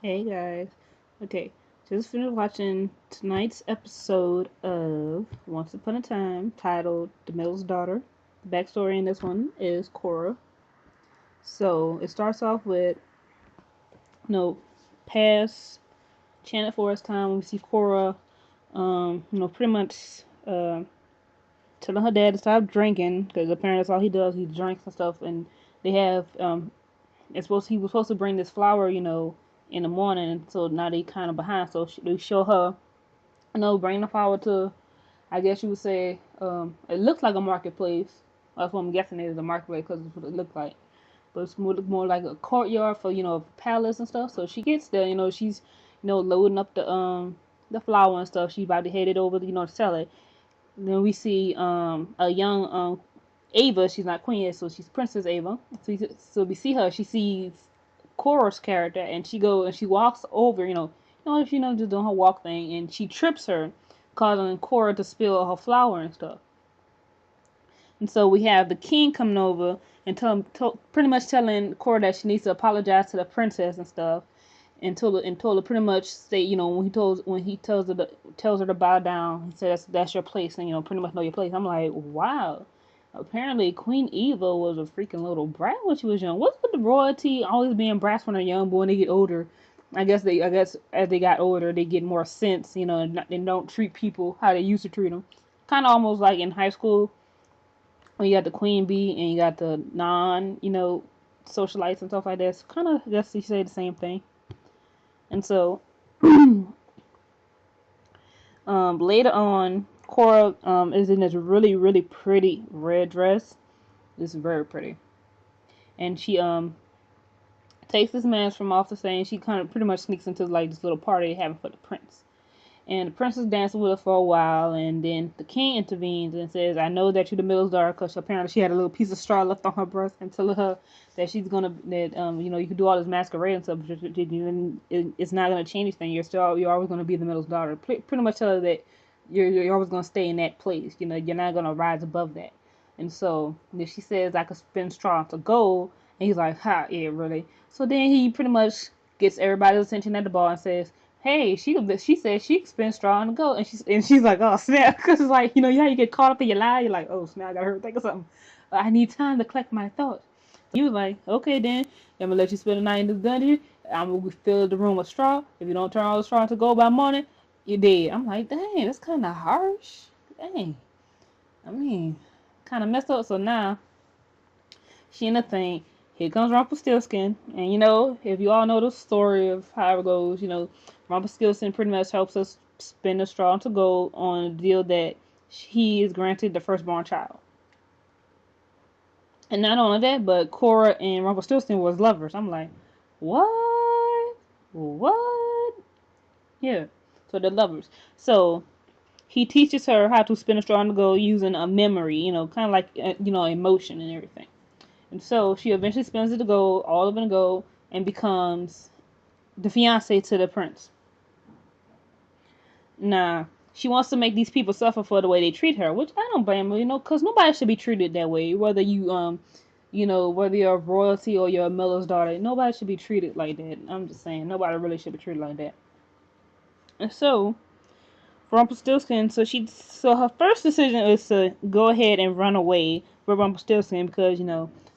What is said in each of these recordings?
Hey guys. Okay, just finished watching tonight's episode of Once Upon a Time titled The Miller's Daughter. The backstory in this one is Cora. So it starts off with, past Janet Forest time when we see Cora, pretty much telling her dad to stop drinking because apparently that's all he does. He drinks and stuff, and they have, he was supposed to bring this flower, in the morning, and so now they kind of behind. So they show her bring the flower to, I guess you would say, it looks like a marketplace. That's what I'm guessing it is a marketplace because it's what it looked like. But it's more like a courtyard for, a palace and stuff. So she gets there, she's, loading up the flour and stuff. She's about to head it over, to sell it. And then we see a young Ava. She's not queen yet, so she's Princess Ava. So we see her. She sees Cora's character, and she walks over, just doing her walk thing, and she trips her, causing Cora to spill her flour and stuff. And so we have the king coming over and pretty much telling Cora that she needs to apologize to the princess and stuff, and told her pretty much say, when he tells her to bow down, he says that's your place, and pretty much know your place. I'm like, wow. Apparently, Queen Eva was a freaking little brat when she was young. What's with the royalty always being brats when they're young, but when they get older, I guess as they got older, they get more sense, and don't treat people how they used to treat them. Kind of almost like in high school when you got the queen bee and you got the non, socialites and stuff like that. It's kind of, I guess you say the same thing. And so, later on, Cora is in this really, really pretty red dress. This is very pretty. And she takes this mask from off the stage. She kind of pretty much sneaks into like this little party they're having for the prince. And the prince is dancing with her for a while, and then the king intervenes and says, "I know that you're the middle's daughter," because apparently she had a little piece of straw left on her breast, and telling her that you can do all this masquerade and stuff, but it's not gonna change anything. You're always gonna be the middle's daughter. Pretty much tell her that you're always gonna stay in that place. You're not gonna rise above that. And so then she says, "I could spin straw to gold," and he's like, "Ha, yeah, really." So then he pretty much gets everybody's attention at the bar and says, "Hey, she said she can spin straw and go," and she's like, "Oh snap," because it's like how you get caught up in your lie. You're like, "Oh snap, I got her think of something. I need time to collect my thoughts." So he was like, "Okay then, I'm gonna let you spend the night in the dungeon. I'm gonna fill the room with straw. If you don't turn all the straw into gold by morning, you're dead." I'm like, dang, that's kind of harsh. Dang, I mean, kind of messed up. So now she in the thing. Here comes Rumpelstiltskin, and if you all know the story of how it goes, Rumpelstiltskin pretty much helps us spin the straw into gold on the deal that he is granted the firstborn child. And not only that, but Cora and Rumpelstiltskin was lovers. I'm like, what? What? Yeah. So they're lovers. So he teaches her how to spin a straw into gold using a memory, kind of like emotion and everything. And so she eventually spends it to gold, all of it in gold, and becomes the fiance to the prince. Now, she wants to make these people suffer for the way they treat her, which I don't blame her, because nobody should be treated that way. Whether whether you're royalty or you're a miller's daughter, nobody should be treated like that. I'm just saying, nobody really should be treated like that. And so, Rumpelstiltskin, so her first decision is to go ahead and run away with Rumpelstiltskin because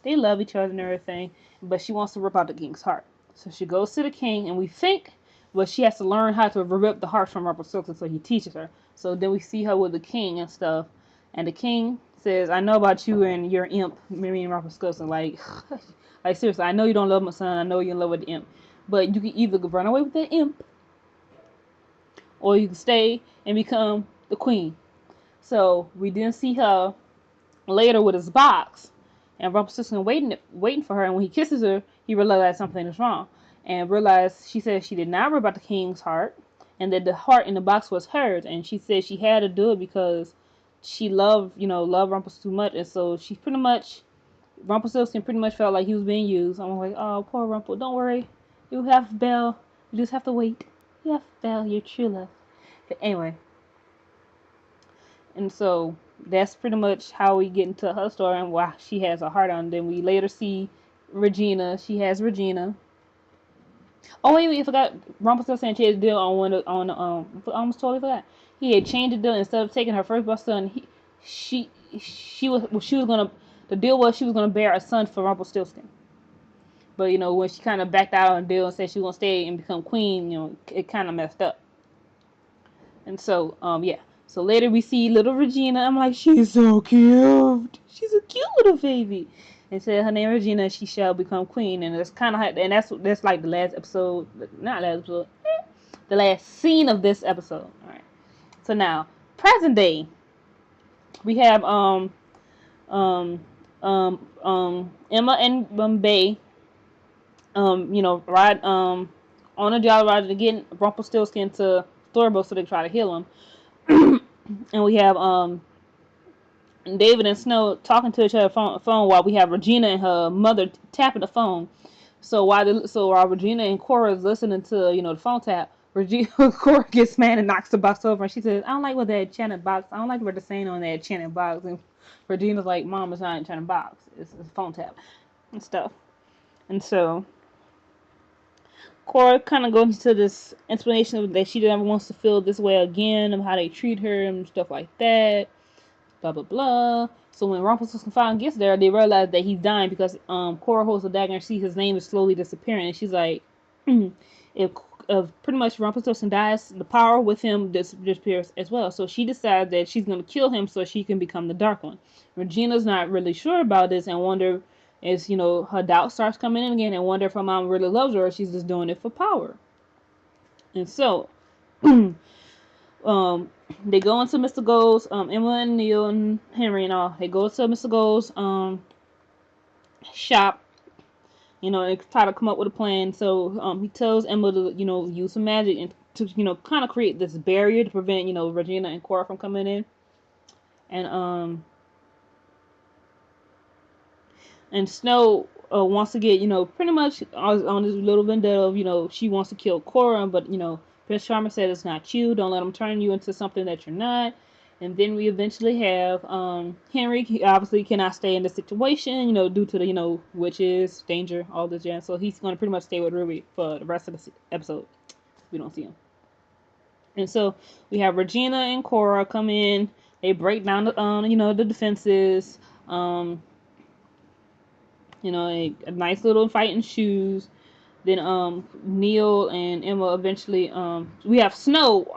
they love each other and everything, but she wants to rip out the king's heart. So she goes to the king, and we think, but she has to learn how to rip the heart from Rumpelstiltskin, so he teaches her. So then we see her with the king and stuff, and the king says, "I know about you and your imp, Mary and Rumpelstiltskin. Like, like seriously, I know you don't love my son. I know you're in love with the imp, but you can either run away with that imp, or you can stay and become the queen." So we didn't see her later with his box, and Rumpelstiltskin waiting for her. And when he kisses her, he realized something is wrong, and realized she said she did not rip out the king's heart, and that the heart in the box was hers. And she said she had to do it because she loved Rumpelstiltskin too much, and so Rumpelstiltskin pretty much felt like he was being used. I'm like, oh, poor Rumpel. Don't worry, you have Belle. You just have to wait. You have Belle, your true love. But anyway, and so that's pretty much how we get into her story and why she has a heart on. Then we later see Regina. She has Regina. Oh wait, wait, I forgot. Rumpelstiltskin changed the deal on one on I almost totally forgot. He had changed the deal instead of taking her firstborn son. She was gonna. The deal was she was gonna bear a son for Rumpelstiltskin. But when she kind of backed out on the deal and said she was gonna stay and become queen, it kind of messed up. And so yeah. So later we see little Regina. I'm like, she's so cute. She's a cute little baby. And said her name Regina. She shall become queen. And it's kind of and that's like the last episode, not last episode, the last scene of this episode. All right. So now present day, we have Emma and Bay ride on a Jolly Roger to get Rumpelstiltskin to Thorbo so they try to heal him. And we have David and Snow talking to each other on phone while we have Regina and her mother tapping the phone. So while Regina and Cora is listening to the phone tap, Cora gets mad and knocks the box over, and she says, "I don't like what that enchanted box. I don't like what they're saying on that enchanted box." And Regina's like, "Mom, it's not an enchanted box. It's a phone tap and stuff." And so Cora kind of goes into this explanation that she never wants to feel this way again, of how they treat her and stuff like that. Blah blah blah. So when Rumpelstiltskin finally gets there, they realize that he's dying because Cora holds the dagger and sees his name is slowly disappearing. And she's like, if pretty much Rumpelstiltskin dies, the power with him disappears as well. So she decides that she's gonna kill him so she can become the Dark One. Regina's not really sure about this and wonder as her doubt starts coming in again and wonder if her mom really loves her or she's just doing it for power. And so they go into Mr. Gold's, Emma and Neil and Henry and all. They go to Mr. Gold's shop, and try to come up with a plan. So he tells Emma to use some magic and to kind of create this barrier to prevent Regina and Cora from coming in. And Snow wants to get pretty much on this little vendetta of she wants to kill Cora, but Prince Charming said it's not you. Don't let him turn you into something that you're not. And then we eventually have Henry. He obviously cannot stay in the situation, due to the witches, danger, all this jazz. So he's going to pretty much stay with Ruby for the rest of the episode. We don't see him. And so we have Regina and Cora come in. They break down the defenses. A nice little fight in shoes. Then Neil and Emma eventually we have Snow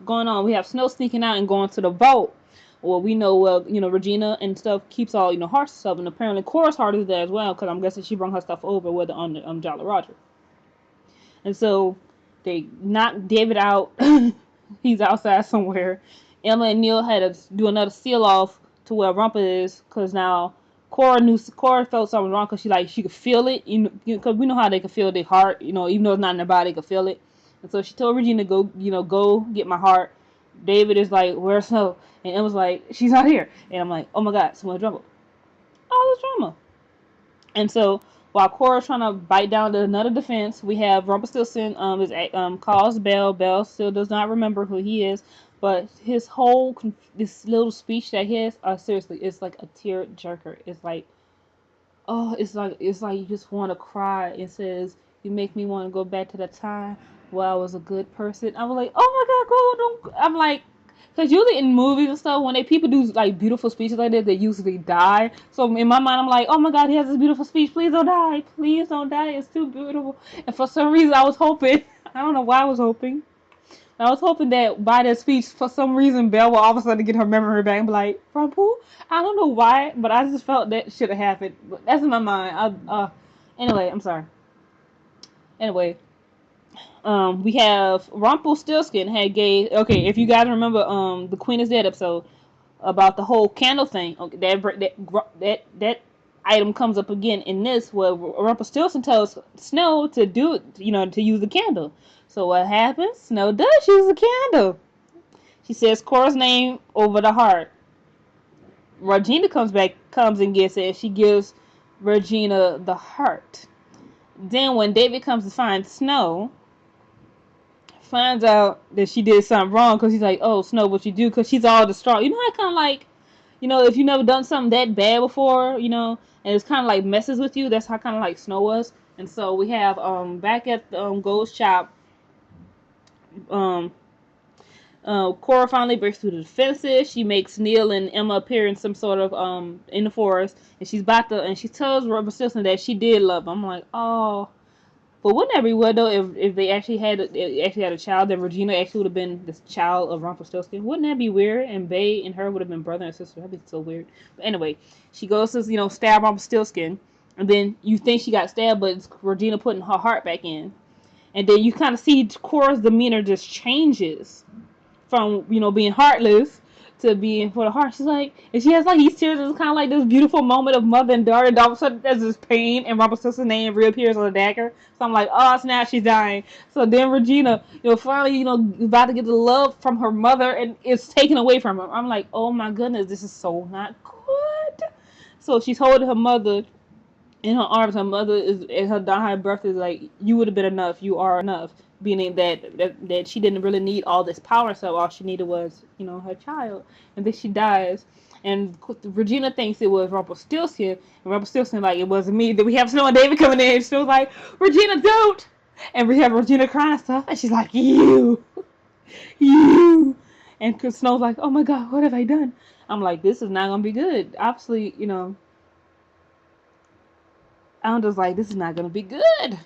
going on. We have Snow sneaking out and going to the vault. Well, we know Regina and stuff keeps all hearts and stuff, and apparently Cora's heart is there as well because I'm guessing she brought her stuff over with on the Jolly Roger. And so they knock David out. He's outside somewhere. Emma and Neil had to do another seal off to where Rumpa is because now Cora felt something wrong because she could feel it, because we know how they can feel their heart, even though it's not in their body, they can feel it. And so she told Regina go get my heart. David is like, where's Snow? And Emma's like, she's not here. And I'm like, oh my god, so much drama. All this drama. And so while Cora's trying to bite down to another defense, we have Rumpelstiltskin calls Belle. Belle still does not remember who he is, but his this little speech that he has, seriously, it's like a tear jerker. It's like, oh, it's like you just want to cry. It says, you make me want to go back to the time where I was a good person. I was like, oh my god, girl, don't. I'm like, because usually in movies and stuff, when people do like beautiful speeches like this, they usually die. So in my mind, I'm like, oh my god, he has this beautiful speech. Please don't die. Please don't die. It's too beautiful. And for some reason, I was hoping. I don't know why I was hoping. I was hoping that by that speech, for some reason, Belle will all of a sudden get her memory back and be like, Rumple? I don't know why, but I just felt that should have happened. But that's in my mind. Anyway, I'm sorry. Anyway, we have Rumpelstiltskin had gave. Okay, if you guys remember, the Queen is Dead episode about the whole candle thing. Okay, that item comes up again in this, where Rumpelstiltskin tells Snow to do it, to use the candle. So what happens? Snow does use the candle. She says Cora's name over the heart. Regina comes and gets it. She gives Regina the heart. Then when David comes to find Snow, finds out that she did something wrong because he's like, oh, Snow, what you do? Because she's all distraught. I kind of like, if you never done something that bad before, and it's kind of like messes with you. That's how kind of like Snow was. And so we have back at the Gold's shop, um Cora finally breaks through the defenses. She makes Neil and Emma appear in some sort of in the forest, and she's about to, and she tells Robert Simpson that she did love him. I'm like, oh, but wouldn't that be weird though if they actually had a child, then Regina actually would have been this child of Rumpelstiltskin? Wouldn't that be weird? And Bay and her would have been brother and sister. That'd be so weird. But anyway, she goes to stab Rumpelstiltskin, and then you think she got stabbed, but it's Regina putting her heart back in, and then you kind of see Cora's demeanor just changes from being heartless to being for the heart. She's like, and she has like these tears. It's kind of like this beautiful moment of mother and daughter. And all of a sudden, there's this pain, and Rumpelstiltskin's name reappears on the dagger. So I'm like, oh snap, she's dying. So then Regina, finally, about to get the love from her mother, and it's taken away from her. I'm like, oh my goodness, this is so not good. So she's holding her mother in her arms. Her mother is at her dying breath is like, you would have been enough. You are enough. Meaning that she didn't really need all this power, so all she needed was her child. And then she dies, and Regina thinks it was Rumpelstiltskin, and Rumpelstiltskin like, it wasn't me. Then we have Snow and David coming in, and Snow's like, Regina, don't. And we have Regina crying and stuff, and she's like, you. And Snow's like, oh my god, what have I done? I'm like, this is not gonna be good. Obviously, I'm just like, this is not gonna be good.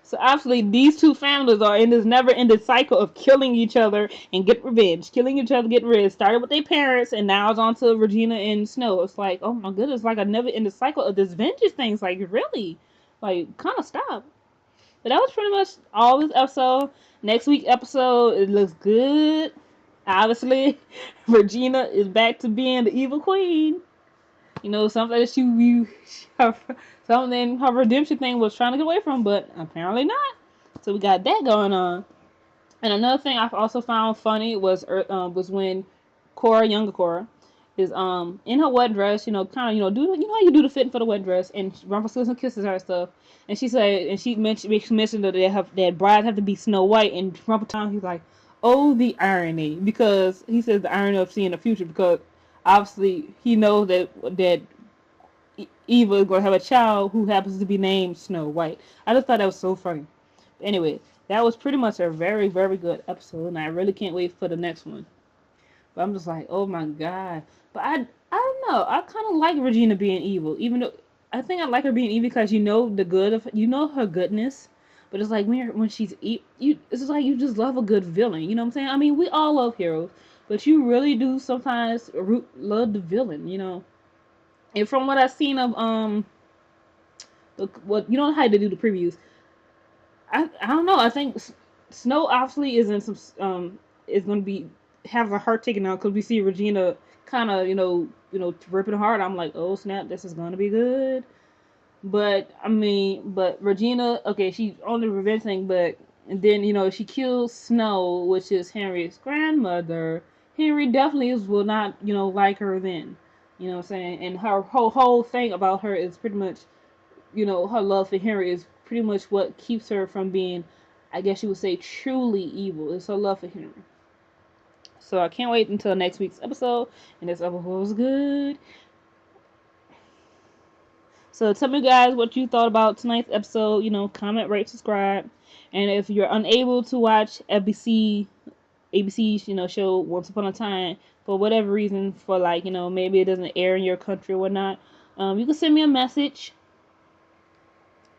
So obviously these two families are in this never-ending cycle of killing each other and get revenge, killing each other, get revenge. Started with their parents, and now it's on to Regina and Snow. It's like, oh my goodness, like a never-ending cycle of this vengeance thing. It's like, really, like, kind of stop. But that was pretty much all this episode. Next week's episode, it looks good. Obviously, Regina is back to being the evil queen. Something that something her redemption thing was trying to get away from, but apparently not. So we got that going on. And another thing I also found funny was when Cora, younger Cora, is in her wedding dress, kind of do how you do the fitting for the wedding dress, and Rumpelstiltskin kisses her and stuff, and she mentioned that brides have to be Snow White, and Rumpelstiltskin, he's like, oh, the irony, because he says the irony of seeing the future, because obviously he knows that Eva is going to have a child who happens to be named Snow White. I just thought that was so funny. But anyway, that was pretty much a very, very good episode, and I really can't wait for the next one. But I'm just like, oh my god. But I don't know. I kind of like Regina being evil, even though I think I like her being evil because the good of her goodness. But it's like when she's it's like you just love a good villain. You know what I'm saying? I mean, we all love heroes, but you really do sometimes love the villain. And from what I've seen of what how to do the previews, I don't know. I think Snow obviously is in some is going to be have a heart taken out because we see Regina kind of ripping hard. I'm like, oh snap, this is going to be good. But I mean, but Regina, okay, she's on the revenge thing, but and then she kills Snow, which is Henry's grandmother. Henry definitely will not like her then. You know what I'm saying? And her whole thing about her is pretty much her love for Henry is pretty much what keeps her from being, I guess you would say, truly evil. It's her love for Henry. So I can't wait until next week's episode. And this episode was good. So tell me, guys, what you thought about tonight's episode. Comment, rate, subscribe. And if you're unable to watch ABC's, show Once Upon a Time for whatever reason, for like, maybe it doesn't air in your country or whatnot, you can send me a message,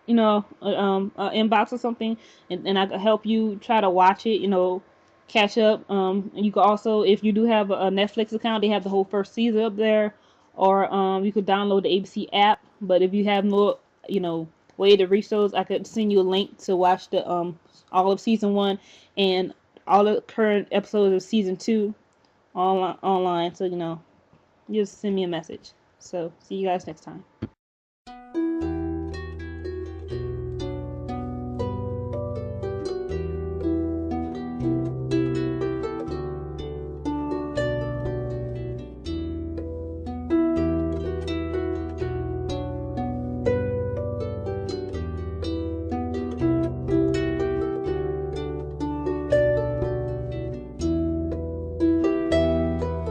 inbox or something, and I can help you try to watch it, catch up. And you can also, if you do have a Netflix account, they have the whole first season up there, or you could download the ABC app. But if you have no, way to reach those, I could send you a link to watch the all of season 1 and all the current episodes of season 2 online. So just send me a message. So see you guys next time.